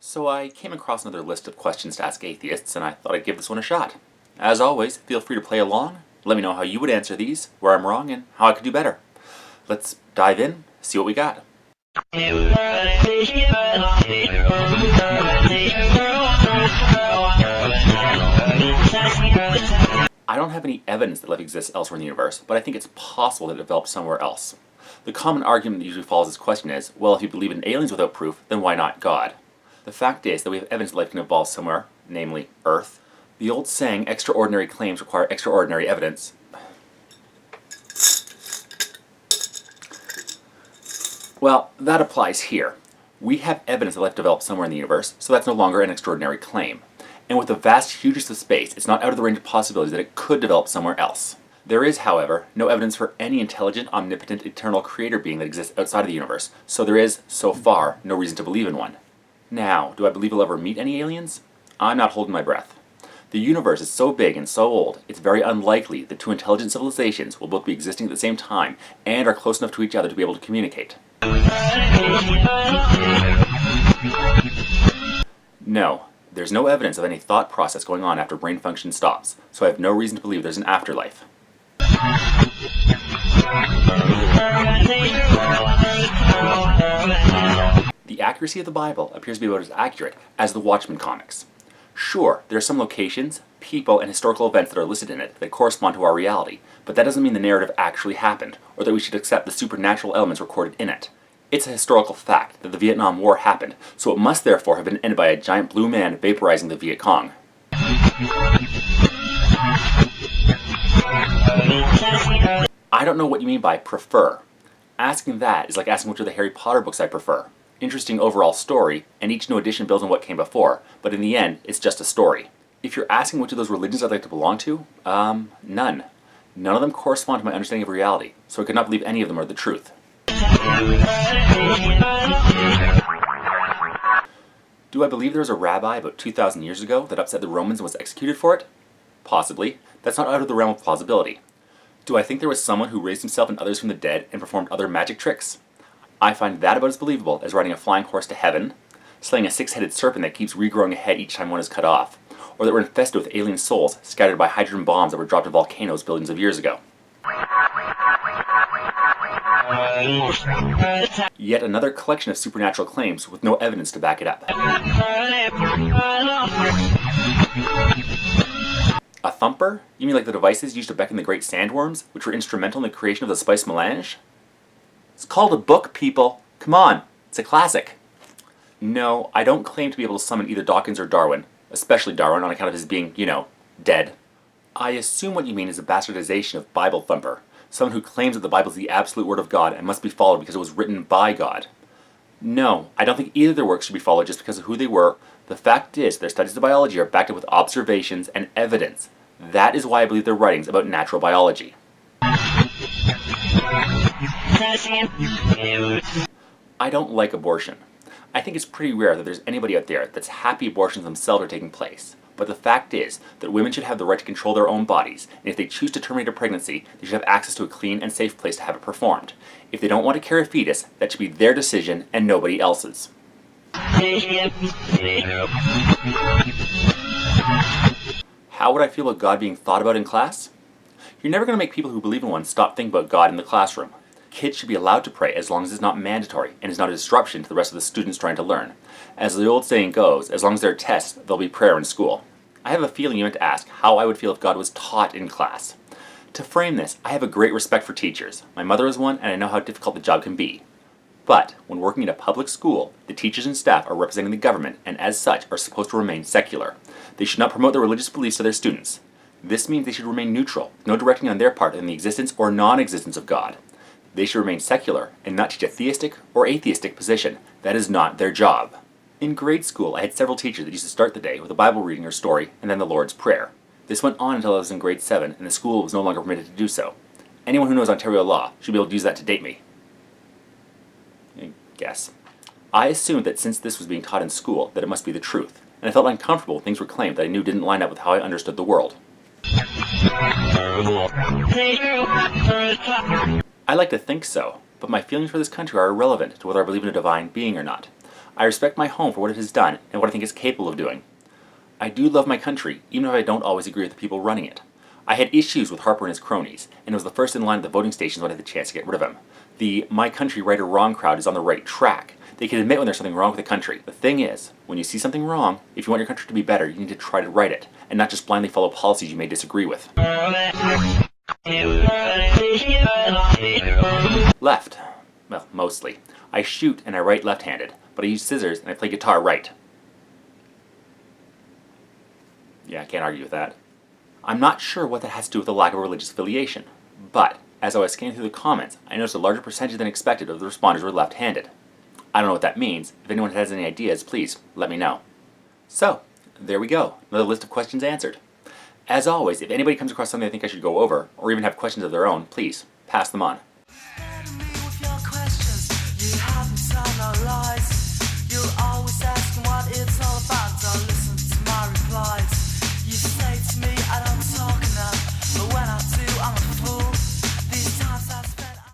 So I came across another list of questions to ask atheists, and I thought I'd give this one a shot. As always, feel free to play along. Let me know how you would answer these, where I'm wrong, and how I could do better. Let's dive in, see what we got. I don't have any evidence that life exists elsewhere in the universe, but I think it's possible that it developed somewhere else. The common argument that usually follows this question is, well, if you believe in aliens without proof, then why not God? The fact is that we have evidence that life can evolve somewhere, namely Earth. The old saying, extraordinary claims require extraordinary evidence, well, that applies here. We have evidence that life developed somewhere in the universe, so that's no longer an extraordinary claim. And with the vast hugeness of space, it's not out of the range of possibilities that it could develop somewhere else. There is, however, no evidence for any intelligent, omnipotent, eternal creator being that exists outside of the universe, so there is, so far, no reason to believe in one. Now, do I believe we'll ever meet any aliens? I'm not holding my breath. The universe is so big and so old, it's very unlikely that two intelligent civilizations will both be existing at the same time and are close enough to each other to be able to communicate. No, there's no evidence of any thought process going on after brain function stops, so I have no reason to believe there's an afterlife. The accuracy of the Bible appears to be about as accurate as the Watchmen comics. Sure, there are some locations, people, and historical events that are listed in it that correspond to our reality, but that doesn't mean the narrative actually happened, or that we should accept the supernatural elements recorded in it. It's a historical fact that the Vietnam War happened, so it must therefore have been ended by a giant blue man vaporizing the Viet Cong. I don't know what you mean by prefer. Asking that is like asking which of the Harry Potter books I prefer. Interesting overall story, and each new edition builds on what came before, but in the end, it's just a story. If you're asking which of those religions I'd like to belong to, none. None of them correspond to my understanding of reality, so I could not believe any of them are the truth. Do I believe there was a rabbi about 2,000 years ago that upset the Romans and was executed for it? Possibly. That's not out of the realm of plausibility. Do I think there was someone who raised himself and others from the dead and performed other magic tricks? I find that about as believable as riding a flying horse to heaven, slaying a six-headed serpent that keeps regrowing a head each time one is cut off, or that we're infested with alien souls scattered by hydrogen bombs that were dropped in volcanoes billions of years ago. Yet another collection of supernatural claims with no evidence to back it up. A thumper? You mean like the devices used to beckon the great sandworms, which were instrumental in the creation of the spice melange? It's called a book, people. Come on, it's a classic. No, I don't claim to be able to summon either Dawkins or Darwin, especially Darwin on account of his being, dead. I assume what you mean is a bastardization of Bible thumper, someone who claims that the Bible is the absolute word of God and must be followed because it was written by God. No, I don't think either of their works should be followed just because of who they were. The fact is, their studies of biology are backed up with observations and evidence. That is why I believe their writings about natural biology. I don't like abortion. I think it's pretty rare that there's anybody out there that's happy abortions themselves are taking place. But the fact is that women should have the right to control their own bodies, and if they choose to terminate a pregnancy, they should have access to a clean and safe place to have it performed. If they don't want to carry a fetus, that should be their decision and nobody else's. How would I feel about God being thought about in class? You're never going to make people who believe in one stop thinking about God in the classroom. Kids should be allowed to pray as long as it's not mandatory and is not a disruption to the rest of the students trying to learn. As the old saying goes, as long as there are tests, there'll be prayer in school. I have a feeling you meant to ask how I would feel if God was taught in class. To frame this, I have a great respect for teachers. My mother is one, and I know how difficult the job can be. But when working in a public school, the teachers and staff are representing the government, and as such are supposed to remain secular. They should not promote their religious beliefs to their students. This means they should remain neutral, no directing on their part in the existence or non-existence of God. They should remain secular and not teach a theistic or atheistic position. That is not their job. In grade school, I had several teachers that used to start the day with a Bible reading or story and then the Lord's Prayer. This went on until I was in grade 7 and the school was no longer permitted to do so. Anyone who knows Ontario law should be able to use that to date me. I guess. I assumed that since this was being taught in school, that it must be the truth, and I felt uncomfortable when things were claimed that I knew didn't line up with how I understood the world. I like to think so, but my feelings for this country are irrelevant to whether I believe in a divine being or not. I respect my home for what it has done and what I think it's capable of doing. I do love my country, even if I don't always agree with the people running it. I had issues with Harper and his cronies, and was the first in line at the voting stations when I had the chance to get rid of him. The my country right or wrong crowd is on the right track. They can admit when there's something wrong with the country. The thing is, when you see something wrong, if you want your country to be better, you need to try to right it, and not just blindly follow policies you may disagree with. Left. Well, mostly. I shoot and I write left-handed, but I use scissors and I play guitar right. Yeah, I can't argue with that. I'm not sure what that has to do with the lack of religious affiliation, but as I was scanning through the comments, I noticed a larger percentage than expected of the responders were left-handed. I don't know what that means. If anyone has any ideas, please let me know. So, there we go. Another list of questions answered. As always, if anybody comes across something they think I should go over, or even have questions of their own, please pass them on.